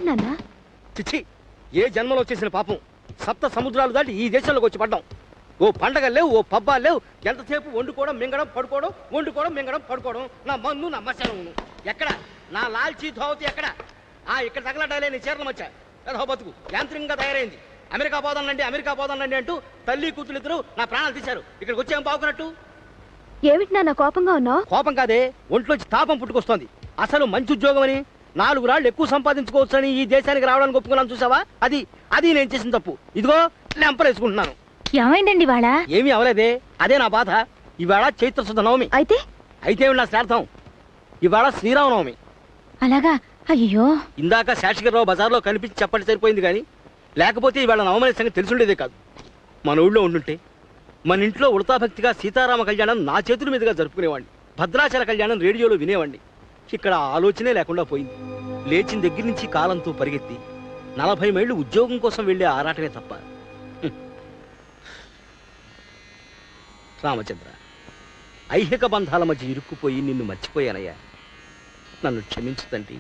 నాన్న? చిచ్చి, ఏ జన్మలో చేసిన పాపం. సప్త సముద్రాలు దాటి ఈ దేశంలోకి వచ్చి పడ్డాం. ఓ పండగ లేవు, ఓ పబ్బాలు లేవు. ఎంతసేపు వండుకోవడం, మింగడం, పడుకోవడం, వండుకోవడం, మింగడం, పడుకోవడం. నా మన్ను, నా మశానం. ఎక్కడ నా లాల్చీ ధోవతి? ఎక్కడ? ఇక్కడ తగలడాలే నీ చీరల మచ్చ. ఏదో బతుకు యాంత్రికంగా తయారైంది. అమెరికా పోదానండి, అమెరికా పోదానండి అంటూ తల్లి కూతురు ఇద్దరు నా ప్రాణాలు తీశారు. ఇక్కడికి వచ్చేం బాగున్నట్టు? ఏమిటి నాన్న కోపంగా ఉన్నావు? కోపం కాదే, ఒంట్లోంచి తాపం పుట్టుకొస్తోంది. అసలు మంచి ఉద్యోగం అని 4 రాళ్ళు ఎక్కువ సంపాదించుకోవచ్చని ఈ దేశానికి రావడానికి ఒప్పుకున్నాను చూసావా? అది నేను చేసిన తప్పు. ఇదిగో లెంపలేసుకుంటున్నాను. ఏమైందండి ఇవాళ? ఏమీ అవలేదే, అదే నా బాధ. ఇవాళ చైత్ర శుద్ధ నవమి. అయితే నా శ్రార్థం. ఇవాళ శ్రీరామనవమి. అలాగా? అయ్యో, ఇందాక శేషగిరిరావు బజార్లో కనిపించి చెప్పండి సరిపోయింది. కానీ లేకపోతే ఇవాళ నవమనే సంగతి తెలిసిండేదే కాదు. మన ఊళ్ళో ఉండుంటే మన ఇంట్లో ఉడతాభక్తిగా సీతారామ కళ్యాణం నా చేతుల మీదుగా జరుపుకునేవాడిని. భద్రాచల కళ్యాణం రేడియోలో వినేవాడిని. ఇక్కడ ఆలోచనే లేకుండా పోయింది. లేచిన దగ్గర నుంచి కాలంతో పరిగెత్తి 40 మైళ్ళు ఉద్యోగం కోసం వెళ్ళే ఆరాటమే తప్ప. రామచంద్ర, ఐహిక బంధాల మధ్య ఇరుక్కుపోయి నిన్ను మర్చిపోయానయ్యా. నన్ను క్షమించు తండ్రి.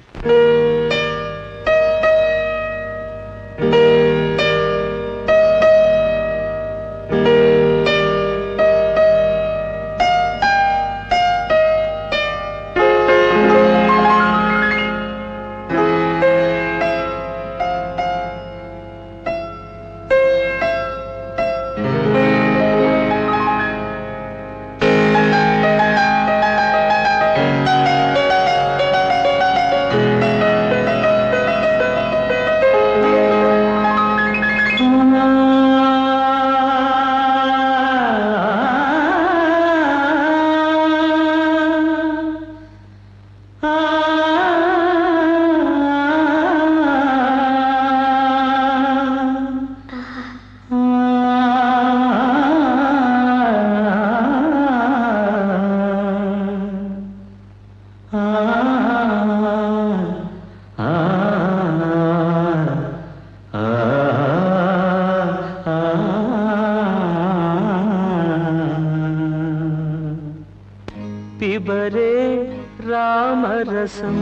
पिबरे रामरसं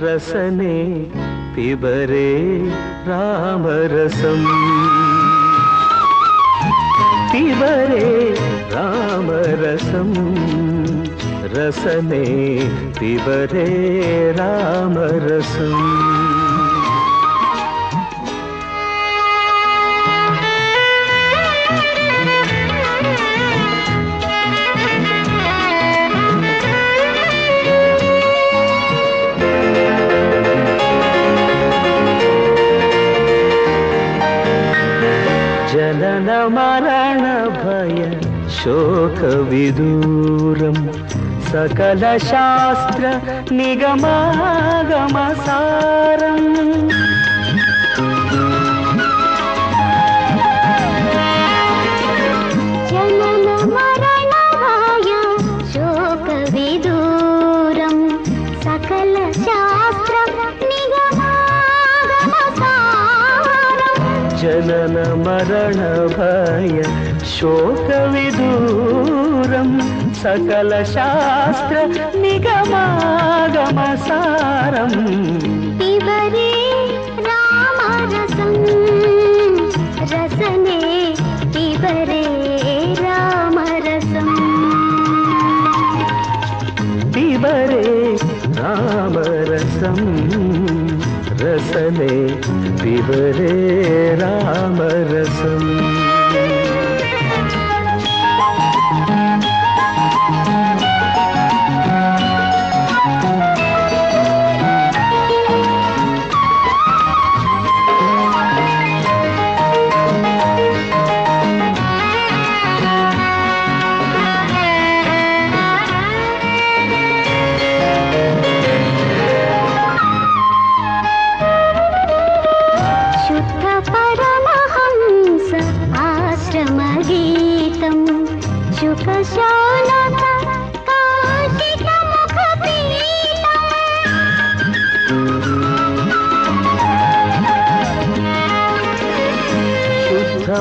रसने पिबरे रामरसं पिबरे रामरसं रसने पिबरे रामरसं जनन मरण भय शोक विदूरं सकल शास्त्र निगमागम सारं जनन मरण भय शोक विदूरं सकल शास्त्र निगमागम सारं जनन मरण भय शोक विदूरं सकल शास्त्र निगमागम सारं पिबरे रामरसं रसने पिबरे रामरसं पिबरे रामरसं रसने पिबरे रामरसं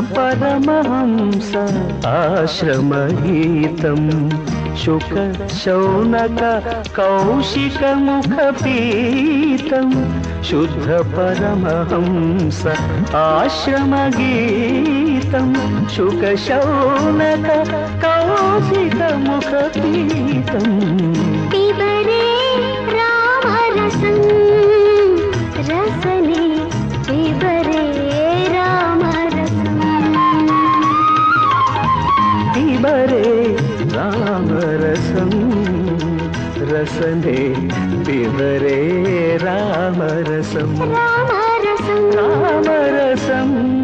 परमहंस आश्रमगीतं शुक शौनक कौशिक मुख पीतम शुद्ध परमहंस आश्रम गीतम शुक शौनक कौशिक मुख पीतम पिबरे रामरसं रसने पिबरे रामरसं पिबरे रामरसं रसने पिबरे रामरसं रामरसं रामरसं